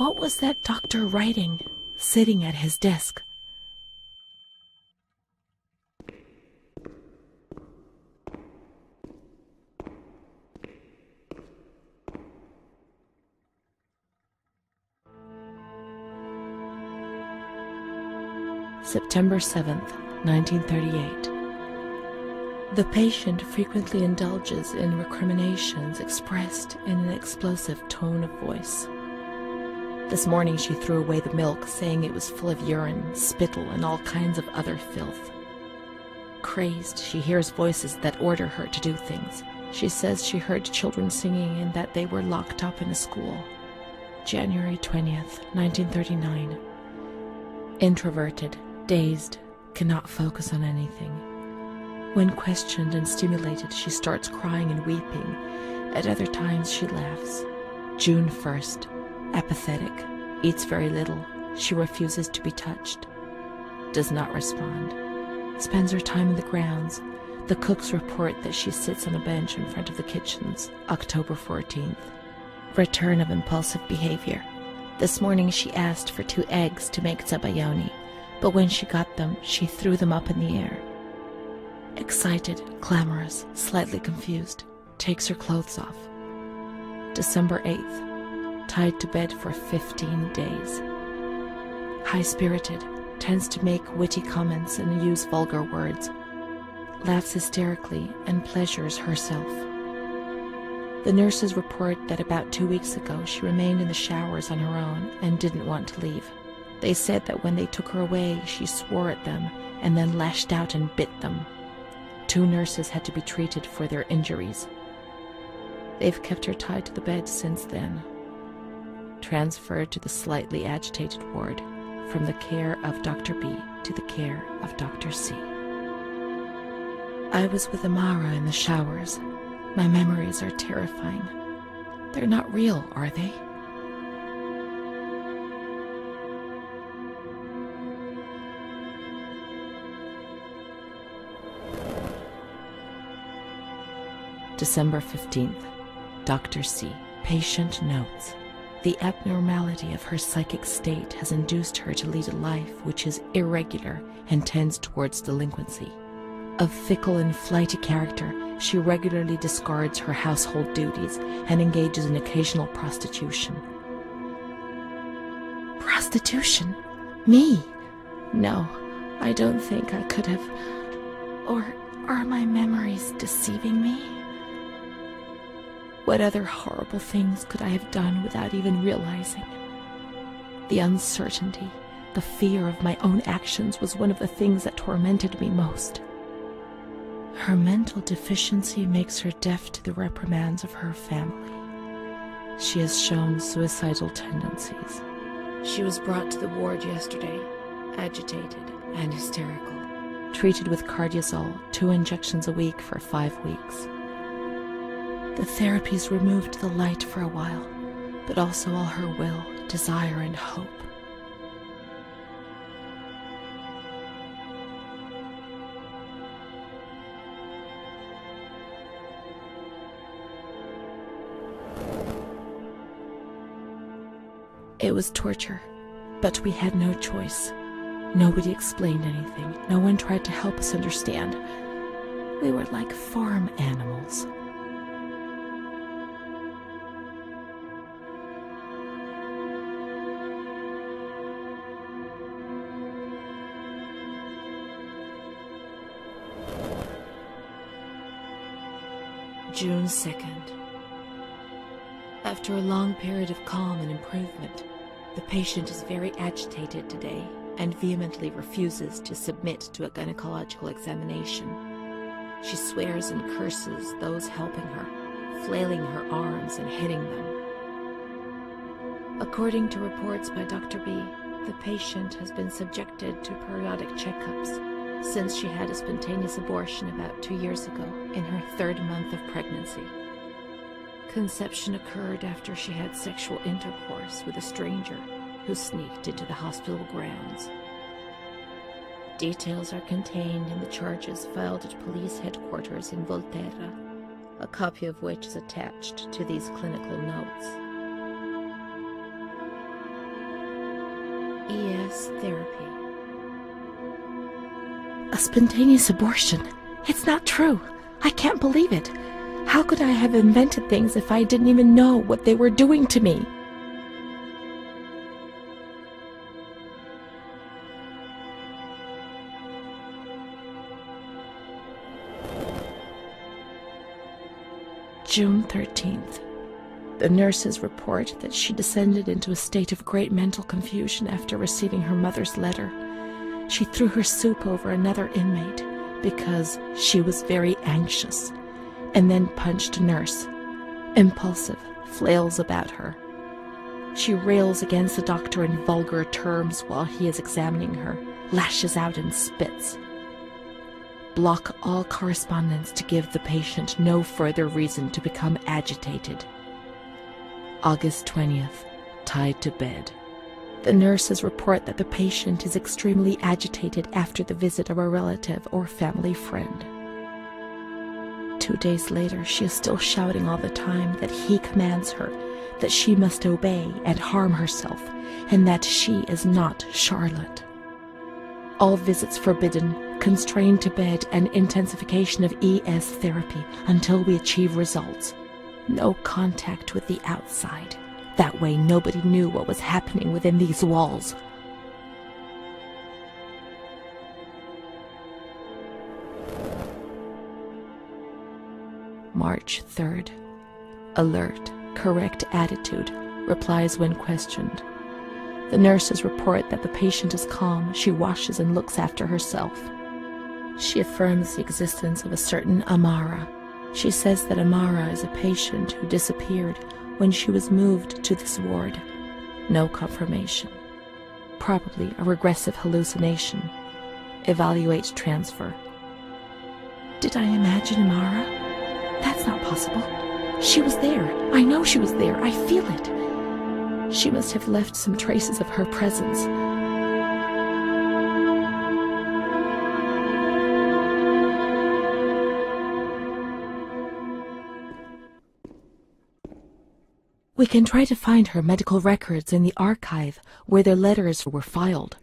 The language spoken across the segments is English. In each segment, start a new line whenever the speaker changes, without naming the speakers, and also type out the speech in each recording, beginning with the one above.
What was that doctor writing, sitting at his desk? September 7th, 1938. The patient frequently indulges in recriminations expressed in an explosive tone of voice. This morning she threw away the milk, saying it was full of urine, spittle, and all kinds of other filth. Crazed, she hears voices that order her to do things. She says she heard children singing and that they were locked up in a school. January 20th, 1939. Introverted, dazed, cannot focus on anything. When questioned and stimulated, she starts crying and weeping. At other times, she laughs. June 1st. Apathetic. Eats very little. She refuses to be touched. Does not respond. Spends her time in the grounds. The cooks report that she sits on a bench in front of the kitchens. October 14th. Return of impulsive behavior. This morning she asked for 2 eggs to make zabayoni, but when she got them, she threw them up in the air. Excited, clamorous, slightly confused, takes her clothes off. December 8th. Tied to bed for 15 days. High-spirited, tends to make witty comments and use vulgar words. Laughs hysterically and pleasures herself. The nurses report that about 2 weeks ago she remained in the showers on her own and didn't want to leave. They said that when they took her away, she swore at them and then lashed out and bit them. 2 nurses had to be treated for their injuries. They've kept her tied to the bed since then. Transferred to the slightly agitated ward, from the care of Dr. B to the care of Dr. C. I was with Amara in the showers. My memories are terrifying. They're not real, are they? December 15th. Dr. C. Patient notes. The abnormality of her psychic state has induced her to lead a life which is irregular and tends towards delinquency. Of fickle and flighty character, she regularly discards her household duties and engages in occasional prostitution. Prostitution? Me? No, I don't think I could have. Or are my memories deceiving me? What other horrible things could I have done without even realizing? The uncertainty, the fear of my own actions was one of the things that tormented me most. Her mental deficiency makes her deaf to the reprimands of her family. She has shown suicidal tendencies. She was brought to the ward yesterday, agitated and hysterical. Treated with cardiazol, 2 injections a week for 5 weeks. The therapies removed the light for a while, but also all her will, desire, and hope. It was torture, but we had no choice. Nobody explained anything. No one tried to help us understand. We were like farm animals. June 2nd. After a long period of calm and improvement, the patient is very agitated today and vehemently refuses to submit to a gynecological examination. She swears and curses those helping her, flailing her arms and hitting them. According to reports by Dr. B, the patient has been subjected to periodic checkups since she had a spontaneous abortion about 2 years ago in her 3rd month of pregnancy. Conception occurred after she had sexual intercourse with a stranger who sneaked into the hospital grounds. Details are contained in the charges filed at police headquarters in Volterra, a copy of which is attached to these clinical notes. ES therapy. A spontaneous abortion. It's not true. I can't believe it. How could I have invented things if I didn't even know what they were doing to me? June 13th. The nurses report that she descended into a state of great mental confusion after receiving her mother's letter. She threw her soup over another inmate because she was very anxious, and then punched a nurse. Impulsive, flails about her. She rails against the doctor in vulgar terms while he is examining her, lashes out and spits. Block all correspondence to give the patient no further reason to become agitated. August 20th, tied to bed. The nurses report that the patient is extremely agitated after the visit of a relative or family friend. 2 days later, she is still shouting all the time that he commands her, that she must obey and harm herself, and that she is not Charlotte. All visits forbidden, constrained to bed, and intensification of ES therapy until we achieve results. No contact with the outside. That way nobody knew what was happening within these walls. March 3rd. Alert, correct attitude, replies when questioned. The nurses report that the patient is calm. She washes and looks after herself. She affirms the existence of a certain Amara. She says that Amara is a patient who disappeared when she was moved to this ward. No confirmation. Probably a regressive hallucination. Evaluate transfer. Did I imagine Amara? That's not possible. She was there. I know she was there. I feel it. She must have left some traces of her presence. We can try to find her medical records in the archive where their letters were filed.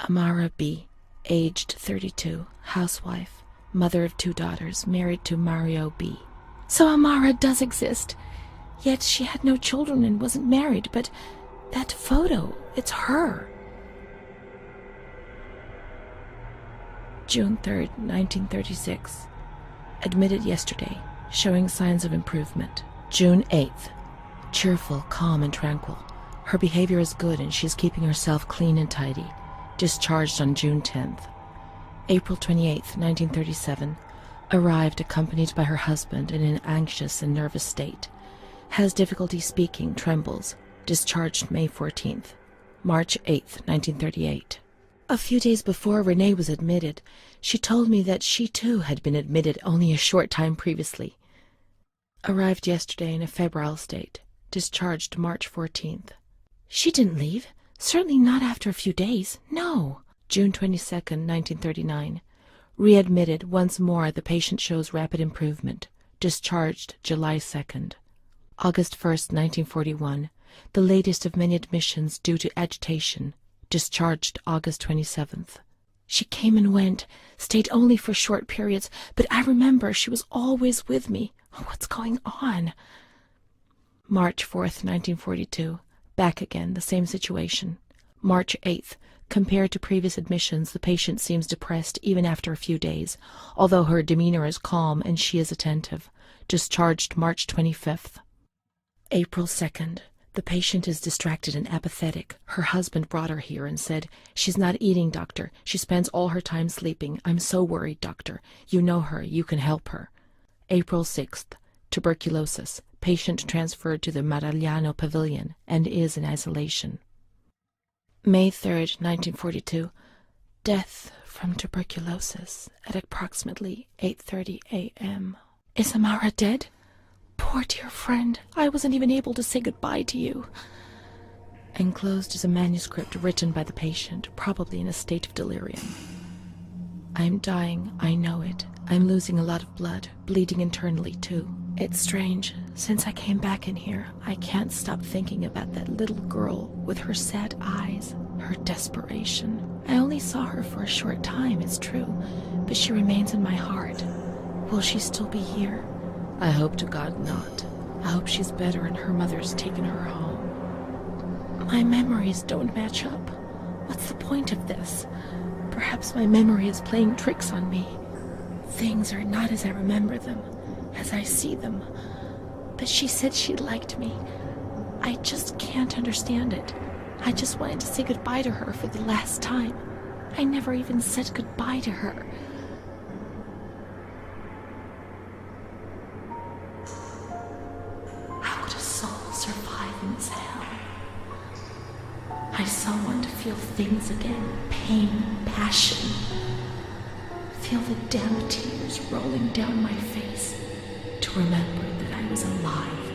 Amara B., aged 32, housewife, mother of 2 daughters, married to Mario B. So Amara does exist. Yet she had no children and wasn't married, but that photo, it's her. June 3rd, 1936. Admitted yesterday, showing signs of improvement. June 8th. Cheerful, calm, and tranquil. Her behavior is good and she's keeping herself clean and tidy. Discharged on June 10th. April 28th, 1937. Arrived accompanied by her husband in an anxious and nervous state. Has difficulty speaking, trembles. Discharged May 14th. March 8th, 1938. A few days before Renée was admitted, she told me that she too had been admitted only a short time previously. Arrived yesterday in a febrile state. Discharged March 14th. She didn't leave. Certainly not after a few days. No. June 22nd, 1939. Readmitted once more, the patient shows rapid improvement. Discharged July 2nd. August 1st, 1941. The latest of many admissions due to agitation. Discharged August 27th. She came and went, stayed only for short periods, but I remember she was always with me. What's going on? March 4th, 1942. Back again, the same situation. March 8th. Compared to previous admissions, the patient seems depressed even after a few days, although her demeanor is calm and she is attentive. Discharged March 25th. April 2nd. The patient is distracted and apathetic. Her husband brought her here and said, "She's not eating, doctor. She spends all her time sleeping. I'm so worried, doctor. You know her. You can help her." April 6th. Tuberculosis. Patient transferred to the Maragliano Pavilion and is in isolation. May 3rd, 1942. Death from tuberculosis at approximately 8:30 a.m. Is Amara dead? Poor dear friend, I wasn't even able to say goodbye to you. Enclosed is a manuscript written by the patient, probably in a state of delirium. I'm dying, I know it. I'm losing a lot of blood, bleeding internally too. It's strange. Since I came back in here, I can't stop thinking about that little girl with her sad eyes, her desperation. I only saw her for a short time, it's true, but she remains in my heart. Will she still be here? I hope to God not. I hope she's better and her mother's taken her home. My memories don't match up. What's the point of this? Perhaps my memory is playing tricks on me. Things are not as I remember them, as I see them. But she said she liked me. I just can't understand it. I just wanted to say goodbye to her for the last time. I never even said goodbye to her. How could a soul survive in this hell? I so want to feel things again. Pain, passion. Feel the damn tears rolling down my face. To remember that I was alive.